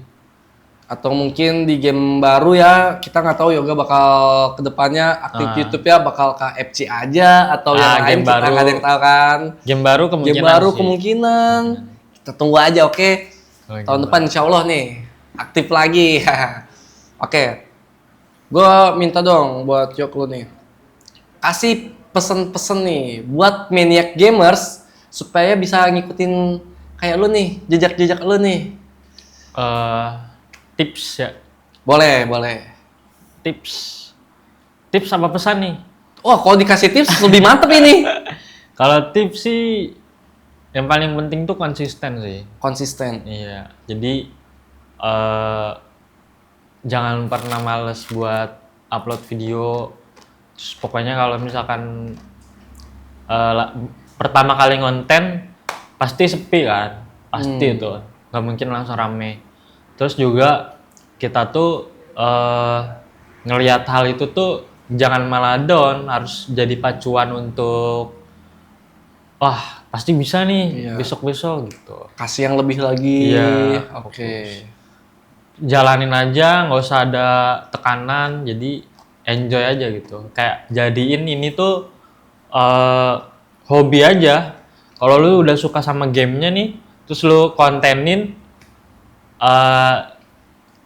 B: Atau mungkin di game baru ya, kita nggak tahu Yoga bakal kedepannya aktif YouTube ya bakal KFC aja atau yang lain, kita nggak ada yang tahu kan.
A: Game baru
B: kemungkinan. Kita tunggu aja, oke? Tahun depan insya Allah nih aktif lagi. Oke. Gue minta dong buat Yok lu nih, kasih pesen-pesen nih buat maniac gamers supaya bisa ngikutin kayak lu nih, jejak-jejak lu nih.
A: Tips ya.
B: Boleh.
A: Tips apa pesan nih?
B: Wah, kalau dikasih tips lebih mantep ini.
A: Kalau tips sih yang paling penting tuh konsisten sih.
B: Konsisten.
A: Iya. Jadi jangan pernah males buat upload video. Terus pokoknya kalau misalkan pertama kali ngonten pasti sepi kan, pasti itu nggak mungkin langsung rame. Terus juga kita tuh ngelihat hal itu tuh jangan malah down, harus jadi pacuan untuk wah pasti bisa nih besok-besok gitu.
B: Kasih yang lebih lagi.
A: Iya.
B: Oke.
A: Jalanin aja, nggak usah ada tekanan, jadi enjoy aja gitu. Kayak jadiin ini tuh hobi aja. Kalau lu udah suka sama gamenya nih, terus lu kontenin,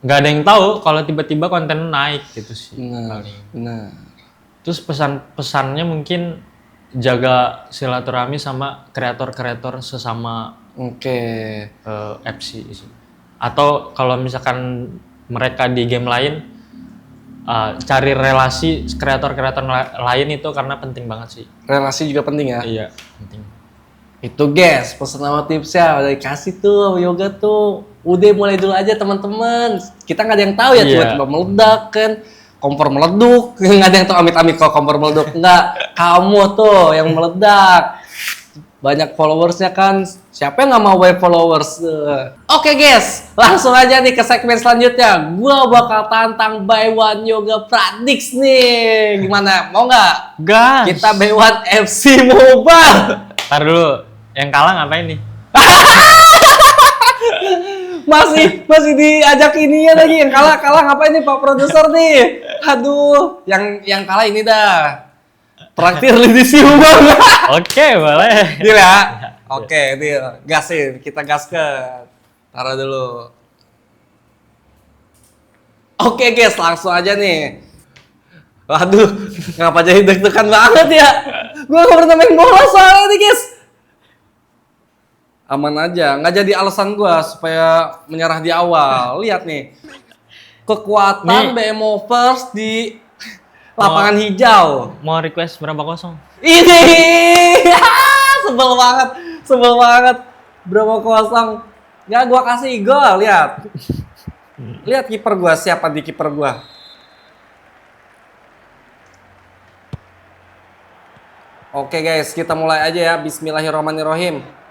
A: nggak ada yang tahu kalau tiba-tiba konten naik gitu sih.
B: Benar.
A: Terus pesan-pesannya mungkin jaga silaturahmi sama kreator-kreator sesama FC sih. Atau kalau misalkan mereka di game lain, cari relasi kreator-kreator lain itu karena penting banget sih.
B: Relasi juga penting ya?
A: Iya, penting.
B: Itu guys, pesan sama tipsnya udah dikasih tuh Yoga tuh. Udah mulai dulu aja teman-teman. Kita nggak ada yang tahu ya, tiba-tiba meledak kan. Kompor meleduk, nggak ada yang tahu amit-amit kalau kompor meleduk. Nggak, kamu tuh yang meledak. Banyak followersnya kan, siapa yang nggak mau banyak followers? Oke guys, langsung aja nih ke segmen selanjutnya. Gua bakal tantang Buy One Yoga Pradix nih. Gimana, mau nggak?
A: Gas!
B: Kita Buy One FC Mobile.
A: Ntar dulu, yang kalah ngapain nih?
B: masih diajak ininya lagi. Yang kalah ngapain nih Pak Produser nih? Aduh, yang kalah ini dah. Traktir Lidisium Bang.
A: Oke, boleh.
B: Deal ya? Oke, deal. Gasin, kita gaskan. Taruh dulu. Oke guys, langsung aja nih. Waduh, ngapa jadi deg-degan banget ya? Gue gak pernah main bola soalnya nih guys. Aman aja, nggak jadi alasan gue supaya menyerah di awal. Lihat nih, kekuatan BMO First di lapangan hijau.
A: Mau request berapa kosong?
B: Ini, sebel banget. Berapa kosong? Nggak, gue kasih gol, lihat. Lihat kiper gue, siapa di kiper gue. Oke guys, kita mulai aja ya. Bismillahirrahmanirrahim.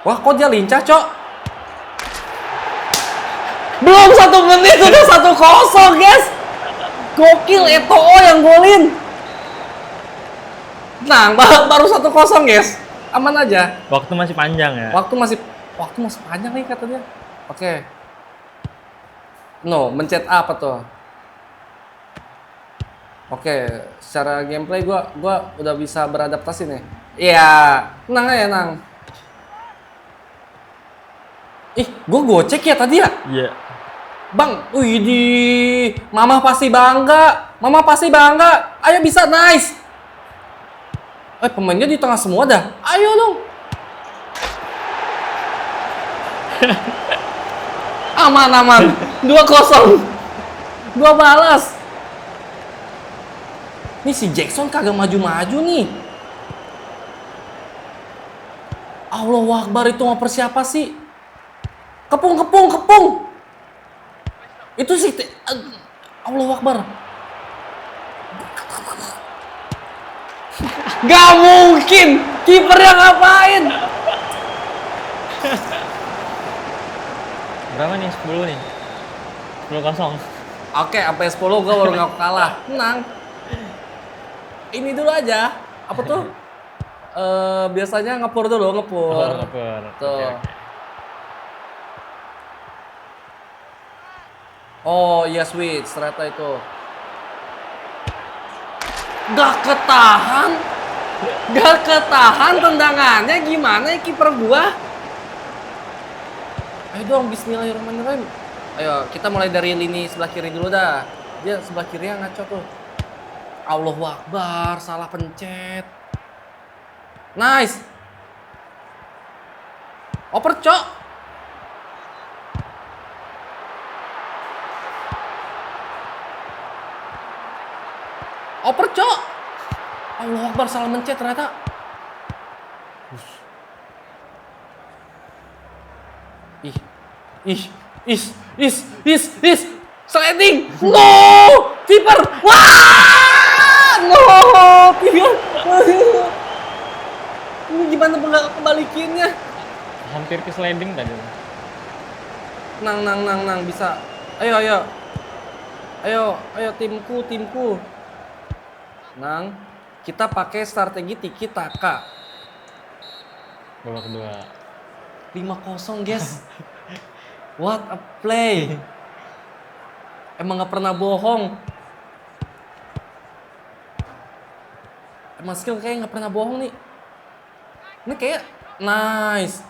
B: Wah, kok dia lincah, Cok? Belum 1 menit udah 1-0, guys. Gokil, Eto'o yang golin. Nah, baru 1-0, guys. Aman aja.
A: Waktu masih panjang ya.
B: Waktu masih panjang nih kata dia. Oke. No, mencet apa tuh? Oke, secara gameplay gua udah bisa beradaptasi nih. Iya, tenang aja, Nang. Ih, gua gocek ya tadi ya?
A: Iya.
B: Bang, widih. Mama pasti bangga. Mama pasti bangga. Ayo bisa, nice. Pemainnya di tengah semua dah. Ayo dong. Aman. 2-0. Gua balas. Nih si Jackson kagak maju-maju nih. Allahu Akbar, itu ngoper siapa sih? Kepung. Itu sih Allahu Akbar. Gak mungkin. Kipernya ngapain?
A: Berapa nih? 10 nih. 10-0.
B: Oke, sampai 10 gue baru ngaku kalah. Menang. Ini dulu aja. Apa tuh? Biasanya ngepur dulu, ngepur.
A: Oh, ngepur.
B: Tuh.
A: Oke.
B: Oh, iya switch ternyata itu. Gak ketahan tendangannya, gimana ya kiper gua? Ayo dong, bismillahirrahmanirrahim. Ayo, kita mulai dari lini sebelah kiri dulu dah. Dia sebelah kirinya ngaco tuh. Allahu Akbar, salah pencet. Nice. Oper, Cok. Oper, Cok. Allahu Akbar, salah mencet ternyata. Ih. Sliding. No! Keeper. Wah! No! Ini gimana kebalikinnya?
A: Hampir ke sliding tadi.
B: Nang, bisa. Ayo, timku. Nang, kita pakai strategi tiki taka.
A: Babak kedua.
B: 5-0, guys. What a play. Emang gak pernah bohong. Emang skill kayak gak pernah bohong nih. Ini kayak nice.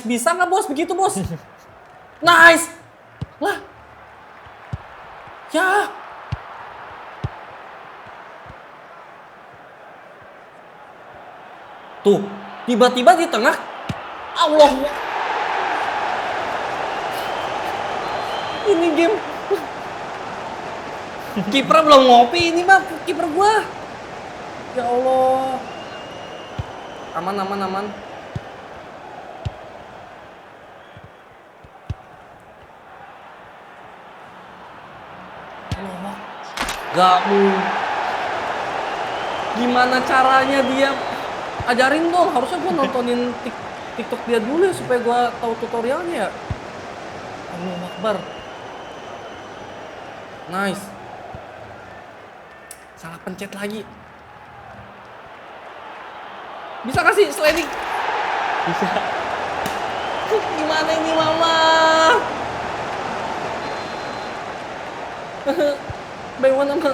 B: Bisa nggak bos begitu bos? Nice. Lah. Ya. Tuh, tiba-tiba di tengah. Allah. Ini game. Kiper belum ngopi, ini mah kiper gua. Ya Allah. Aman. Allah. Gak mau. Gimana caranya dia? Ajarin dong, harusnya gua nontonin TikTok dia dulu ya supaya gua tahu tutorialnya ya. Allahu Akbar. Nice. Salah pencet lagi. Bisa kasih sliding?
A: Bisa.
B: Gimana ini mama? Bagaimana sama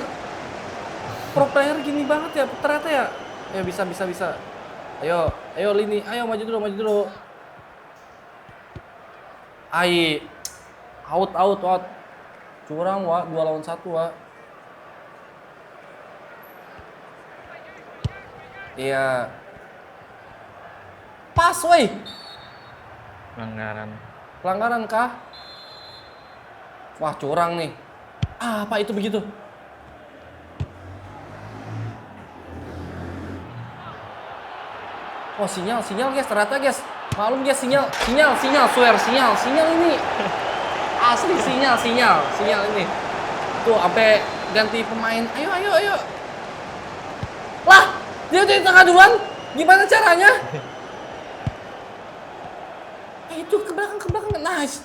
B: pro player gini banget ya ternyata ya. Ya bisa. Ayo lini, ayo maju dulu. Ai. Out. Curang wa, 2 lawan 1 wa. Iya. Pas woi. Pelanggaran kah? Wah, curang nih. Apa itu begitu? Oh, sinyal guys, ternyata guys. Malum guys, sinyal, swear, sinyal ini. Asli sinyal ini. Tuh, sampai ganti pemain. Ayo. Lah, dia udah di tengah duluan. Gimana caranya? Itu ke belakang. Nice.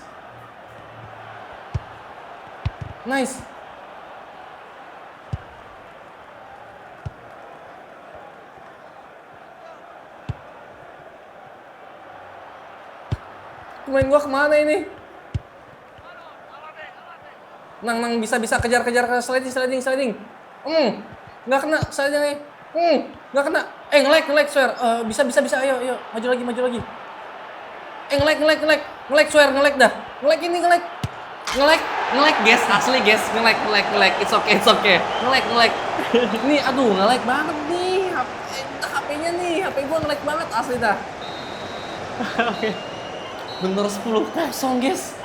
B: pemain gua kemana ini? Nang bisa kejar sliding. Nggak kena sliding. Nggak kena. Nge-lag swear. Bisa ayo maju lagi. Nge-lag swear dah. Nge-lag guys, asli guys, nge-lag. It's okay. Nge-lag. Ini aduh nge-lag banget nih. HP-nya nih, HP gua nge-lag banget asli dah. Bener 10-0 guys.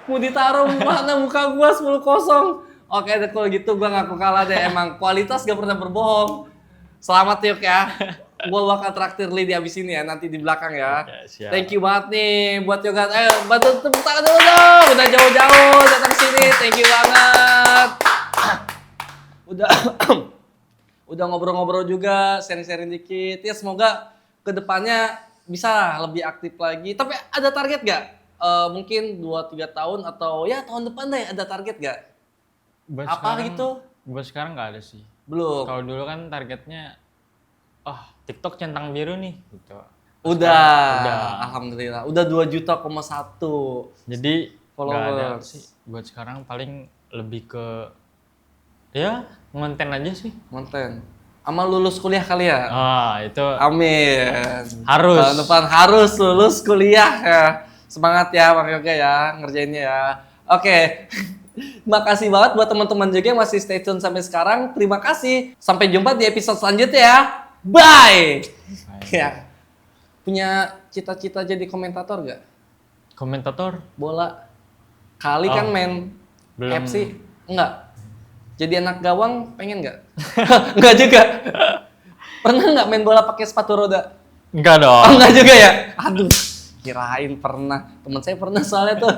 B: Mau ditaruh mana muka gua 10-0. Oke deh kalau gitu gua ngaku kalah deh. Emang kualitas gak pernah berbohong. Selamat Yuk ya. Gua bakal traktir Lee di abis ini ya, nanti di belakang ya.
A: Siap.
B: Thank you banget nih buat Yoga. Ayo bantu tepuk tangan dulu dong. Udah jauh-jauh datang sini. Thank you banget. Udah ngobrol-ngobrol juga, sharing-sharing dikit. Ya semoga kedepannya bisa lebih aktif lagi. Tapi ada target gak? Mungkin 2-3 tahun atau ya tahun depan deh ada target gak? Gitu?
A: Buat sekarang nggak ada sih.
B: Belum.
A: Kalau dulu kan targetnya, TikTok centang biru nih, gitu.
B: Udah. Alhamdulillah. Udah 2,1 juta.
A: Jadi nggak ada
B: followers.
A: sih. Buat sekarang paling lebih ke, ya konten aja sih.
B: Konten. Sama lulus kuliah kali ya?
A: Itu
B: Amin.
A: harus.
B: Tahun depan harus lulus kuliah ya. Semangat ya Bang Yoga ya, ngerjainnya ya. Oke. Makasih banget buat teman-teman juga yang masih stay tune sampai sekarang. Terima kasih. Sampai jumpa di episode selanjutnya ya. Bye. Ya. Punya cita-cita jadi komentator gak?
A: Komentator
B: Bola. Kali kan main
A: belum.
B: FC? Enggak. Jadi anak gawang pengen nggak? Enggak juga. Pernah nggak main bola pakai sepatu roda?
A: Enggak dong.
B: Oh, enggak juga ya? Aduh, kirain pernah. Teman saya pernah soalnya tuh.